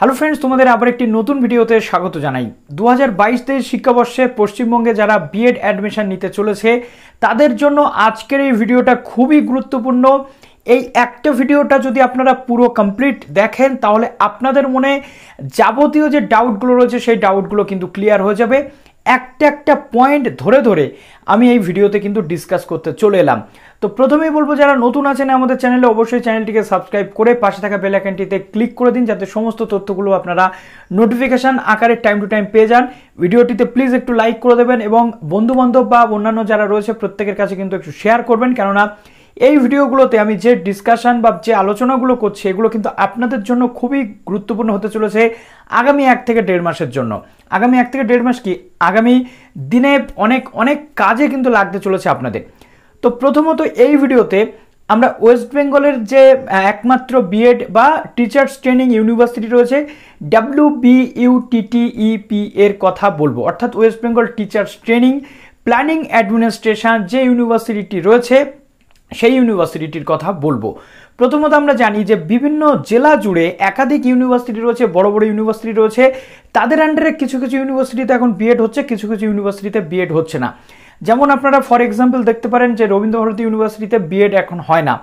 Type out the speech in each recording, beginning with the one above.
Hello friends, তোমাদের আবার একটি নতুন ভিডিওতে স্বাগত জানাই। 2022-23 শিক্ষাবর্ষে পশ্চিমবঙ্গে যারা B.ed অ্যাডমিশন নিতে চলেছে তাদের জন্য আজকের এই ভিডিওটা খুবই গুরুত্বপূর্ণ। এই একটা ভিডিওটা যদি আপনারা পুরো কমপ্লিট দেখেন তাহলে আপনাদের মনে যাবতীয় যে ডাউটগুলো রয়েছে সেই ডাউটগুলো কিন্তু ক্লিয়ার হয়ে যাবে। একটা একটা পয়েন্ট ধরে ধরে আমি এই ভিডিওতে কিন্তু ডিসকাস করতে চলে এলাম। তো প্রথমেই বলবো, যারা নতুন আছেন আমাদের চ্যানেলে অবশ্যই চ্যানেলটিকে সাবস্ক্রাইব করে পাশে থাকা বেল আইকনটিতে ক্লিক করে দিন, যাতে সমস্ত তথ্যগুলো আপনারা নোটিফিকেশান আকারে টাইম টু টাইম পেয়ে যান। ভিডিওটিতে প্লিজ একটু লাইক করে দেবেন এবং বন্ধুবান্ধব বা অন্যান্য যারা রয়েছে প্রত্যেকের কাছে কিন্তু একটু শেয়ার করবেন, কেননা এই ভিডিওগুলোতে আমি যে ডিসকাশন বা যে আলোচনাগুলো করছি এগুলো কিন্তু আপনাদের জন্য খুবই গুরুত্বপূর্ণ হতে চলেছে আগামী 1 থেকে 1.5 মাসের জন্য। আগামী 1 থেকে 1.5 মাস কি, আগামী দিনে অনেক অনেক কাজে কিন্তু লাগতে চলেছে আপনাদের। তো প্রথমত এই ভিডিওতে আমরা ওয়েস্ট বেঙ্গলের যে একমাত্র B.ed বা টিচার্স ট্রেনিং ইউনিভার্সিটি রয়েছে WBUTTEP এর কথা বলবো, অর্থাৎ West Bengal teachers training planning administration যে ইউনিভার্সিটি রয়েছে সেই ইউনিভার্সিটির কথা বলবো। প্রথমত আমরা জানি যে বিভিন্ন জেলা জুড়ে একাধিক ইউনিভার্সিটি রয়েছে, বড় বড় ইউনিভার্সিটি রয়েছে, তাদের আন্ডারে কিছু কিছু ইউনিভার্সিটিতে এখন B.ed হচ্ছে, কিছু কিছু ইউনিভার্সিটিতে B.ed হচ্ছে না। যেমন আপনারা ফর এক্সাম্পল দেখতে পারেন যে রবীন্দ্রভারতী ইউনিভার্সিটিতে B.ed এখন হয় না,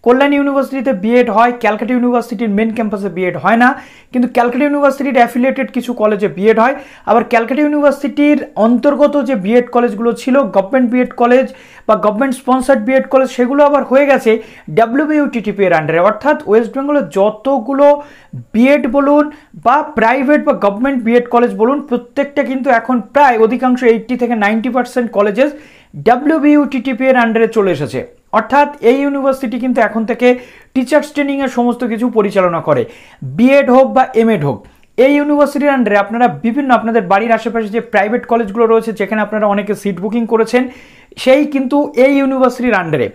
কল্যাণী ইউনিভার্সিটিতে B.ed হয়, ক্যালকাটা ইউনিভার্সিটির মেন ক্যাম্পাসে B.ed হয় না, কিন্তু ক্যালকাটা ইউনিভার্সিটির অ্যাফিলিয়েটেড কিছু কলেজে B.ed হয়। আবার ক্যালকাটা ইউনিভার্সিটির অন্তর্গত যে B.ed কলেজগুলো ছিল, গভর্নমেন্ট B.ed কলেজ বা গভর্নমেন্ট স্পন্সার্ড B.ed কলেজ, সেগুলো আবার হয়ে গেছে WBUTTEPA এর আন্ডারে। অর্থাৎ ওয়েস্ট বেঙ্গলের যতগুলো B.ed বলুন বা প্রাইভেট বা গভর্নমেন্ট B.ed কলেজ বলুন, প্রত্যেকটা কিন্তু এখন প্রায় অধিকাংশ 80 থেকে 90% কলেজেস WBUTTEPA এর আন্ডারে চলে এসেছে। অর্থাৎ এই ইউনিভার্সিটি কিন্তু এখন থেকে টিচার্স ট্রেনিংয়ের সমস্ত কিছু পরিচালনা করে, B.ed হোক বা M.ed হোক। এই ইউনিভার্সিটির আন্ডারে আপনারা বিভিন্ন আপনাদের বাড়ির আশেপাশে যে প্রাইভেট কলেজগুলো রয়েছে যেখানে আপনারা অনেকে সিট বুকিং করেছেন, সেই কিন্তু এই ইউনিভার্সিটির আন্ডারে।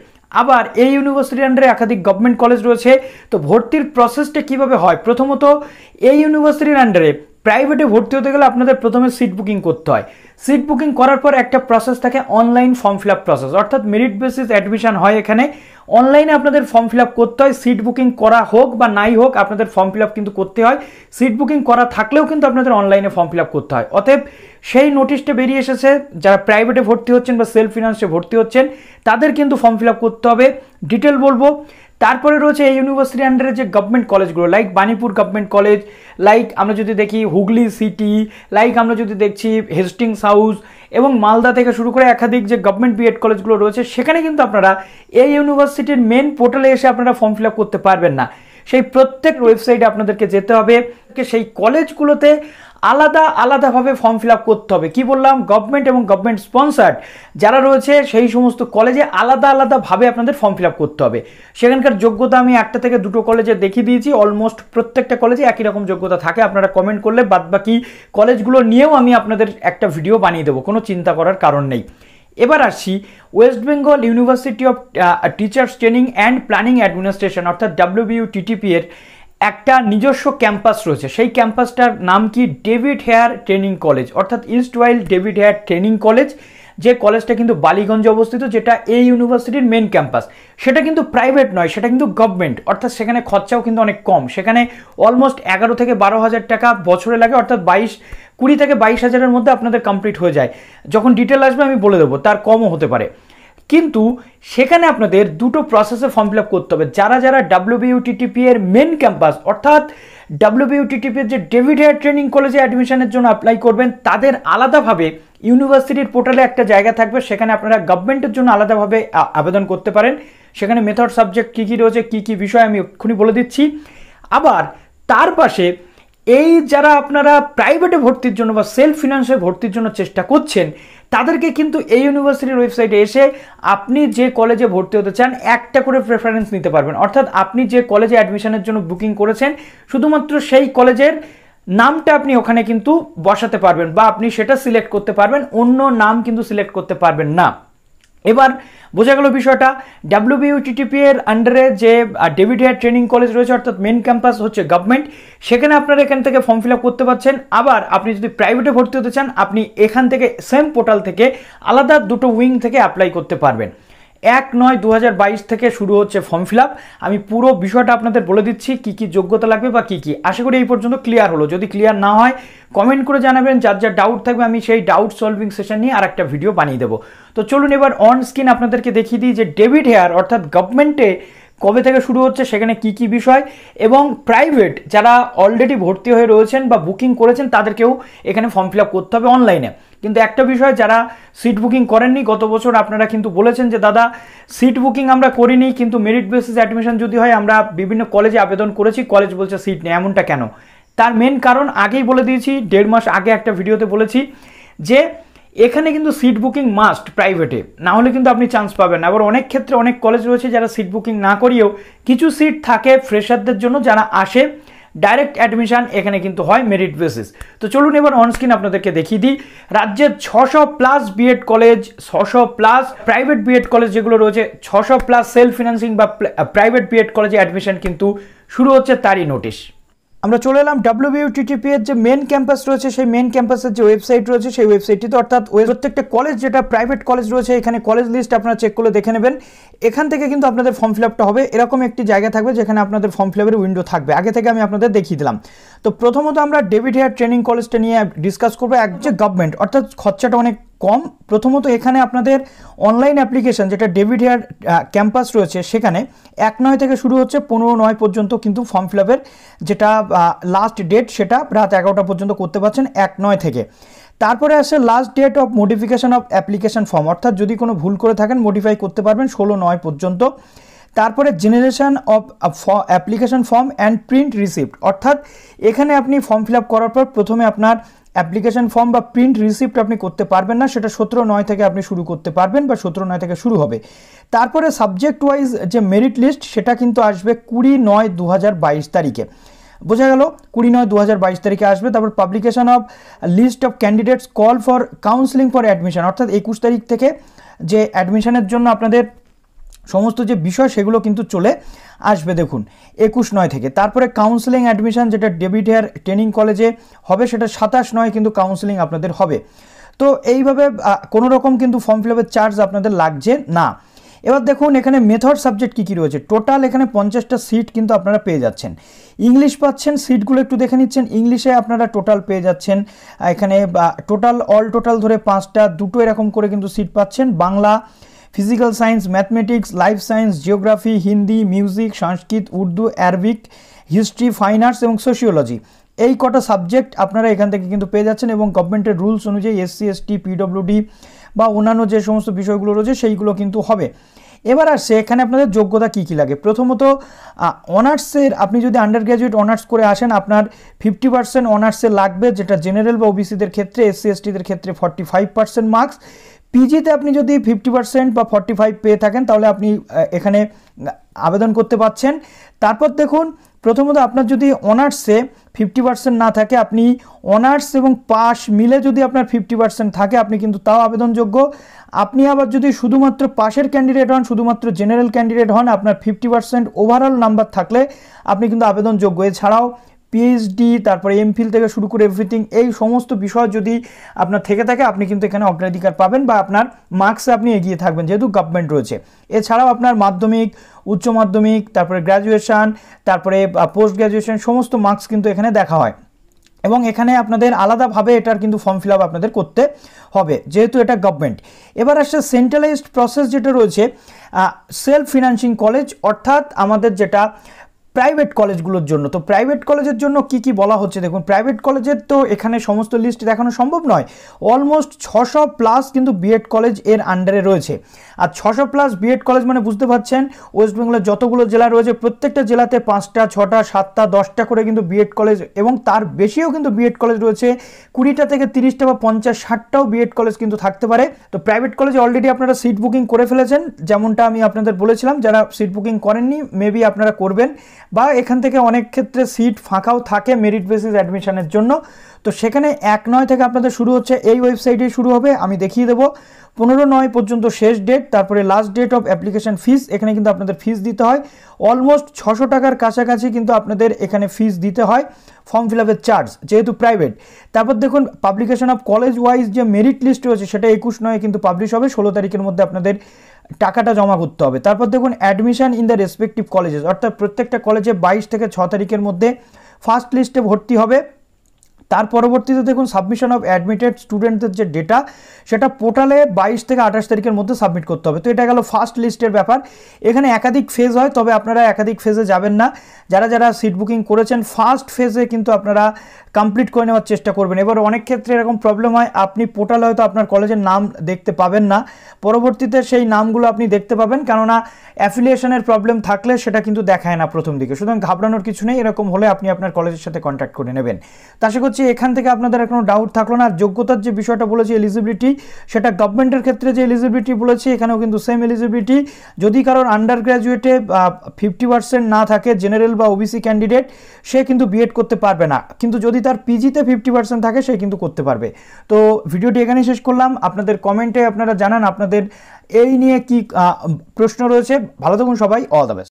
আবার এই ইউনিভার্সিটির আন্ডারে একাধিক গভর্নমেন্ট কলেজ রয়েছে। তো ভর্তির প্রসেসটা কিভাবে হয়? প্রথমত এই ইউনিভার্সিটির আন্ডারে প্রাইভেটে ভর্তি হতে গেলে আপনাদের প্রথমে সিট বুকিং করতে হয়। সিট বুকিং করার পর একটা প্রসেস থাকে online form fill up process, অর্থাৎ মেরিট বেসিস অ্যাডমিশন হয়। এখানে অনলাইনে আপনাদের ফর্ম ফিল আপ করতে হয়, সিট বুকিং করা হোক বা নাই হোক আপনাদের ফর্ম ফিল আপ কিন্তু করতে হয়। সিট বুকিং করা থাকলেও কিন্তু আপনাদের অনলাইনে ফর্ম ফিল আপ করতে হয়। অতএব সেই নোটিশটা বেরিয়ে এসেছে, যারা প্রাইভেটে ভর্তি হচ্ছেন বা সেলফ ফিনান্সে ভর্তি হচ্ছেন তাদের কিন্তু ফর্ম ফিল আপ করতে হবে, ডিটেল বলবো। তারপরে রয়েছে এই ইউনিভার্সিটির আন্ডারে যে গভর্নমেন্ট কলেজগুলো, like Banipur government college, like আমরা যদি দেখি হুগলি সিটি, লাইক আমরা যদি দেখছি হেস্টিংস হাউস এবং মালদা থেকে শুরু করে একাধিক যে গভর্নমেন্ট B.ed কলেজগুলো রয়েছে, সেখানে কিন্তু আপনারা এই ইউনিভার্সিটির মেন পোর্টালে এসে আপনারা ফর্ম ফিল আপ করতে পারবেন না। সেই প্রত্যেক ওয়েবসাইটে আপনাদেরকে যেতে হবে, সেই কলেজগুলোতে আলাদা আলাদাভাবে ফর্ম ফিল আপ করতে হবে। কি বললাম? গভর্নমেন্ট এবং গভর্নমেন্ট স্পন্সার্ড যারা রয়েছে সেই সমস্ত কলেজে আলাদা আলাদাভাবে আপনাদের ফর্ম ফিল আপ করতে হবে। সেখানকার যোগ্যতা আমি 1 থেকে 2 কলেজে দেখিয়ে দিয়েছি, অলমোস্ট প্রত্যেকটা কলেজে একই রকম যোগ্যতা থাকে। আপনারা কমেন্ট করলে বাদবাকি কলেজগুলো নিয়েও আমি আপনাদের একটা ভিডিও বানিয়ে দেবো, কোনো চিন্তা করার কারণ নেই। এবার আসছি West Bengal university of teachers training and planning administration অর্থাৎ WBUTTEPA এর একটা নিজস্ব ক্যাম্পাস রয়েছে। সেই ক্যাম্পাসটার নাম কি? ডেভিড হেয়ার ট্রেনিং কলেজ, অর্থাৎ east wild David Hare training college. যে কলেজটা কিন্তু বালিগঞ্জে অবস্থিত, যেটা এই ইউনিভার্সিটির মেন ক্যাম্পাস। সেটা কিন্তু প্রাইভেট নয়, সেটা কিন্তু গভর্নমেন্ট, অর্থাৎ সেখানে খরচাও কিন্তু অনেক কম। সেখানে অলমোস্ট 11 থেকে 12 হাজার টাকা বছরে লাগে, অর্থাৎ 20 থেকে 22 হাজারের মধ্যে আপনাদের কমপ্লিট হয়ে যায়। যখন ডিটেল আসবে আমি বলে দেবো, তার কমও হতে পারে। কিন্তু সেখানে আপনাদের 2টো প্রসেসে ফর্ম ফিল আপ করতে হবে। যারা যারা WBUTTEPA এর মেন ক্যাম্পাস অর্থাৎ WBUTTEPA যে ডেভিড হেয়ার ট্রেনিং কলেজে অ্যাডমিশনের জন্য অ্যাপ্লাই করবেন, তাদের আলাদাভাবে ইউনিভার্সিটির পোর্টালে একটা জায়গা থাকবে, সেখানে আপনারা গভর্নমেন্টের জন্য আলাদাভাবে আবেদন করতে পারেন। সেখানে মেথড সাবজেক্ট কী কী রয়েছে, কী কী বিষয় আমি এক্ষুনি বলে দিচ্ছি। আবার তার পাশে এই যারা আপনারা প্রাইভেটে ভর্তির জন্য বা সেলফ ফিনান্সে ভর্তির জন্য চেষ্টা করছেন, তাদেরকে কিন্তু এই ইউনিভার্সিটির ওয়েবসাইটে এসে আপনি যে কলেজে ভর্তি হতে চান একটা করে প্রেফারেন্স নিতে পারবেন। অর্থাৎ আপনি যে কলেজে অ্যাডমিশনের জন্য বুকিং করেছেন শুধুমাত্র সেই কলেজের নামটা আপনি ওখানে কিন্তু বসাতে পারবেন বা আপনি সেটা সিলেক্ট করতে পারবেন, অন্য নাম কিন্তু সিলেক্ট করতে পারবেন না। এবার বোঝা গেল বিষয়টা। WBUTTEPA এর আন্ডারে যে ডেভিড হেয়ার ট্রেনিং কলেজ রয়েছে অর্থাৎ মেন ক্যাম্পাস হচ্ছে গভর্নমেন্ট, সেখানে আপনারা এখান থেকে ফর্ম ফিল আপ করতে পারছেন। আবার আপনি যদি প্রাইভেটে ভর্তি হতে চান আপনি এখান থেকে সেম পোর্টাল থেকে আলাদা 2টো উইং থেকে অ্যাপ্লাই করতে পারবেন। 1/9/2022 থেকে শুরু হচ্ছে ফর্ম ফিল আপ। আমি পুরো বিষয়টা আপনাদের বলে দিচ্ছি কি কি যোগ্যতা লাগবে বা কি কি। আশা করি এই পর্যন্ত ক্লিয়ার হলো। যদি ক্লিয়ার না হয় কমেন্ট করে জানাবেন, যার যার ডাউট থাকবে আমি সেই ডাউট সলভিং সেশন নিয়ে আর একটা ভিডিও বানিয়ে দেবো। তো চলুন এবার অন স্ক্রিন আপনাদেরকে দেখিয়ে দিই যে ডেভিড হেয়ার অর্থাৎ গভর্নমেন্টে কবে থেকে শুরু হচ্ছে, সেখানে কি কি বিষয়, এবং প্রাইভেট যারা অলরেডি ভর্তি হয়ে রয়েছেন বা বুকিং করেছেন তাদেরকেও এখানে ফর্ম ফিল আপ করতে হবে অনলাইনে। কিন্তু একটা বিষয়, যারা সিট বুকিং করেননি, গত বছর আপনারা কিন্তু বলেছেন যে দাদা সিট বুকিং আমরা করিনি কিন্তু মেরিট বেসিস অ্যাডমিশন যদি হয়, আমরা বিভিন্ন কলেজে আবেদন করেছি, কলেজ বলছে সিট নেই, এমনটা কেন? তার মেন কারণ আগেই বলে দিয়েছি, 1.5 মাস আগে একটা ভিডিওতে বলেছি যে এখানে কিন্তু সিট বুকিং মাস্ট প্রাইভেটে, না হলে কিন্তু আপনি চান্স পাবেন না। আবার অনেক ক্ষেত্রে অনেক কলেজ রয়েছে যারা সিট বুকিং না করিয়েও কিছু সিট থাকে ফ্রেশারদের জন্য, যারা আসে ডাইরেক্ট অ্যাডমিশন এখানে কিন্তু হয় মেরিট বেসিস। তো চলুন এবার অনস্ক্রিন আপনাদেরকে দেখিয়ে দিই রাজ্যের 600+ BEd college, 600+ private BEd college যেগুলো রয়েছে, 600+ সেলফ ফিনান্সিং বা প্রাইভেট বিএড কলেজে অ্যাডমিশন কিন্তু শুরু হচ্ছে, তারই নোটিশ। আমরা চলে এলাম WBUTTEPA এর যে মেন ক্যাম্পাস রয়েছে, সেই মেন ক্যাম্পাসের যে ওয়েবসাইট রয়েছে সেই ওয়েবসাইটটিতে, অর্থাৎ প্রত্যেকটা কলেজ যেটা প্রাইভেট কলেজ রয়েছে এখানে কলেজ লিস্ট আপনারা চেক করে দেখে নেবেন। এখান থেকে কিন্তু আপনাদের ফর্ম ফিল আপটা হবে, এরকম একটি জায়গা থাকবে যেখানে আপনাদের ফর্ম ফিল আপের উইন্ডো থাকবে। আগে থেকে আমি আপনাদের দেখিয়ে দিলাম। তো প্রথমত আমরা ডেভিড হেয়ার ট্রেনিং কলেজটা নিয়ে ডিসকাস করবো। এক যে গভর্নমেন্ট, অর্থাৎ খরচাটা অনেক কম। প্রথমত এখানে আপনাদের অনলাইন অ্যাপ্লিকেশন যেটা ডেভিড হেয়ার ক্যাম্পাস রয়েছে সেখানে 1/9 থেকে শুরু হচ্ছে, 15/9 পর্যন্ত কিন্তু ফর্ম ফিল আপের যেটা লাস্ট ডেট সেটা রাত 11টা পর্যন্ত করতে পারছেন 1/9 থেকে। তারপরে আসে last date of modification of application form, অর্থাৎ যদি কোনো ভুল করে থাকেন মডিফাই করতে পারবেন 16/9 পর্যন্ত। তারপরে generation of application form and print receipt, অর্থাৎ এখানে আপনি ফর্ম ফিল আপ করার পর প্রথমে আপনার অ্যাপ্লিকেশন ফর্ম বা প্রিন্ট রিসিপ্ট আপনি করতে পারবেন না, সেটা 17/9 থেকে আপনি শুরু করতে পারবেন বা 17/9 থেকে শুরু হবে। তারপরে সাবজেক্ট ওয়াইজ যে মেরিট লিস্ট সেটা কিন্তু আসবে 20/9/2022 তারিখে, বোঝা গেল 20/9/2022 তারিখে আসবে। তারপর publication of list of candidates call for counselling for admission, অর্থাৎ 21 তারিখ থেকে যে অ্যাডমিশনের জন্য আপনাদের সমস্ত যে বিষয় সেগুলো কিন্তু চলে আসবে, দেখুন 21/9 থেকে। তারপরে কাউন্সিলিং অ্যাডমিশন যেটা ডেভিড হেয়ার ট্রেনিং কলেজে হবে সেটা 27/9 কিন্তু কাউন্সিলিং আপনাদের হবে। তো এইভাবে কোনো রকম কিন্তু ফর্ম ফিল আপের চার্জ আপনাদের লাগছে না। এবার দেখুন এখানে মেথড সাবজেক্ট কী কী রয়েছে। টোটাল এখানে 50টা সিট কিন্তু আপনারা পেয়ে যাচ্ছেন। ইংলিশ পাচ্ছেন, সিটগুলো একটু দেখে নিচ্ছেন, ইংলিশে আপনারা টোটাল পেয়ে যাচ্ছেন এখানে টোটাল অল টোটাল ধরে 5টা, 2টো এরকম করে কিন্তু সিট পাচ্ছেন। Bangla, physical science, mathematics, life science, geography, Hindi, music, Sanskrit, Urdu, Arabic, history, fine arts এবং সোশিওলজি, এই কটা সাবজেক্ট আপনারা এখান থেকে কিন্তু পেয়ে যাচ্ছেন। এবং গভর্নমেন্টের রুলস অনুযায়ী SC ST PWD বা অন্যান্য যে সমস্ত বিষয়গুলো রয়েছে সেইগুলো কিন্তু হবে। এবার আসছে এখানে আপনাদের যোগ্যতা কী কী লাগে। প্রথমত অনার্সের, আপনি যদি আন্ডার গ্র্যাজুয়েট অনার্স করে আসেন আপনার 50% অনার্সে লাগবে, যেটা জেনারেল বা ওবিসিদের ক্ষেত্রে, SC STদের ক্ষেত্রে 45% মার্কস। পিজিতে আপনি যদি 50% বা 45 পেয়ে থাকেন তাহলে আপনি এখানে আবেদন করতে পারছেন। তারপর দেখুন প্রথমত আপনার যদি অনার্সে 50% না থাকে, আপনি অনার্স এবং পাস মিলে যদি আপনার 50% থাকে আপনি কিন্তু তাও আবেদনযোগ্য। আপনি আবার যদি শুধুমাত্র পাশের ক্যান্ডিডেট হন, শুধুমাত্র জেনারেল ক্যান্ডিডেট হন, আপনার 50% ওভারঅল নাম্বার থাকলে আপনি কিন্তু আবেদনযোগ্য। এছাড়াও PhD, তারপরে MPhil থেকে শুরু করে এভরিথিং, এই সমস্ত বিষয় যদি আপনার থেকে থাকে আপনি কিন্তু এখানে অগ্রাধিকার পাবেন বা আপনার মার্কসে আপনি এগিয়ে থাকবেন যেহেতু গভর্নমেন্ট রয়েছে। এছাড়াও আপনার মাধ্যমিক, উচ্চ মাধ্যমিক, তারপরে গ্র্যাজুয়েশন, তারপরে পোস্ট গ্র্যাজুয়েশন সমস্ত মার্কস কিন্তু এখানে দেখা হয়। এবং এখানে আপনাদের আলাদাভাবে এটার কিন্তু ফর্ম ফিল আপ আপনাদের করতে হবে যেহেতু এটা গভর্নমেন্ট। এবার আসছে সেন্ট্রালাইজড প্রসেস যেটা রয়েছে সেলফ ফিনান্সিং কলেজ, অর্থাৎ আমাদের যেটা প্রাইভেট কলেজগুলোর জন্য। তো প্রাইভেট কলেজের জন্য কি কি বলা হচ্ছে দেখুন। প্রাইভেট কলেজের তো এখানে সমস্ত লিস্ট দেখানো সম্ভব নয়, অলমোস্ট 600+ কিন্তু বিএড কলেজ এর আন্ডারে রয়েছে। আর 600+ বিএড কলেজ মানে বুঝতে পারছেন ওয়েস্ট বেঙ্গলের যতগুলো জেলা রয়েছে প্রত্যেকটা জেলাতে 5টা, 6টা, 7টা, 10টা করে কিন্তু বিএড কলেজ, এবং তার বেশিও কিন্তু বিএড কলেজ রয়েছে। 20টা থেকে 30টা বা 50, 60টাও বিএড কলেজ কিন্তু থাকতে পারে। তো প্রাইভেট কলেজে অলরেডি আপনারা সিট বুকিং করে ফেলেছেন, যেমনটা আমি আপনাদের বলেছিলাম। যারা সিট বুকিং করেননি মেবি আপনারা করবেন, বা এখান থেকে অনেক ক্ষেত্রে সিট ফাঁকাও থাকে মেরিট বেসিস অ্যাডমিশনের জন্য। তো সেখানে 1/9 থেকে আপনাদের শুরু হচ্ছে, এই ওয়েবসাইটে শুরু হবে, আমি দেখিয়ে দেবো। 15/9 পর্যন্ত শেষ ডেট। তারপরে last date of application fees, এখানে কিন্তু আপনাদের ফিস দিতে হয় অলমোস্ট 600 টাকার কাছাকাছি কিন্তু আপনাদের এখানে ফিস দিতে হয় ফর্ম ফিল আপের চার্জ যেহেতু প্রাইভেট। তারপর দেখুন পাবলিকেশন অফ কলেজ ওয়াইজ যে মেরিট লিস্ট রয়েছে সেটা 21/9 কিন্তু পাবলিশ হবে, 16 তারিখের মধ্যে আপনাদের টাকাটা জমা করতে হবে। তারপর দেখুন admission in the respective colleges, অর্থাৎ প্রত্যেকটা কলেজে 22 থেকে 6 তারিখের মধ্যে ফার্স্ট লিস্টে ভর্তি হবে। তার পরবর্তীতে দেখুন সাবমিশন অফ অ্যাডমিটেড স্টুডেন্টদের যে ডেটা সেটা পোর্টালে 22 থেকে 28 তারিখের মধ্যে সাবমিট করতে হবে। তো এটা গেল ফার্স্ট লিস্টের ব্যাপার। এখানে একাধিক ফেজ হয়, তবে আপনারা একাধিক ফেজে যাবেন না। যারা যারা সিট বুকিং করেছেন ফার্স্ট ফেজে কিন্তু আপনারা কমপ্লিট করে নেওয়ার চেষ্টা করবেন। এবার অনেক ক্ষেত্রে এরকম প্রবলেম হয়, আপনি পোর্টালে হয়তো আপনার কলেজের নাম দেখতে পাবেন না, পরবর্তীতে সেই নামগুলো আপনি দেখতে পাবেন, কেননা অ্যাফিলিয়েশনের প্রবলেম থাকলে সেটা কিন্তু দেখায় না প্রথম দিকে। সুতরাং ঘাবড়ানোর কিছু নেই, এরকম হলে আপনি আপনার কলেজের সাথে কন্ট্যাক্ট করে নেবেন। তা আশা করছি এখান থেকে আপনাদের কোনো ডাউট থাকলো না। যোগ্যতার যে বিষয়টা বলেছি এলিজিবিলিটি, সেটা গভর্নমেন্টের ক্ষেত্রে যে এলিজিবিলিটি বলেছি এখানেও কিন্তু সেম এলিজিবিলিটি। যদি কারোর আন্ডার গ্র্যাজুয়েটে 50% না থাকে, জেনারেল বা ওবিসি ক্যান্ডিডেট, সে কিন্তু বিএড করতে পারবে না, কিন্তু যদি তার পিজিতে 50% থাকে সে কিন্তু করতে পারবে। তো ভিডিওটি এখানেই শেষ করলাম। আপনাদের কমেন্টে আপনারা জানান আপনাদের এই নিয়ে কি প্রশ্ন রয়েছে। ভালো থাকুন সবাই, অল দ্য বেস্ট।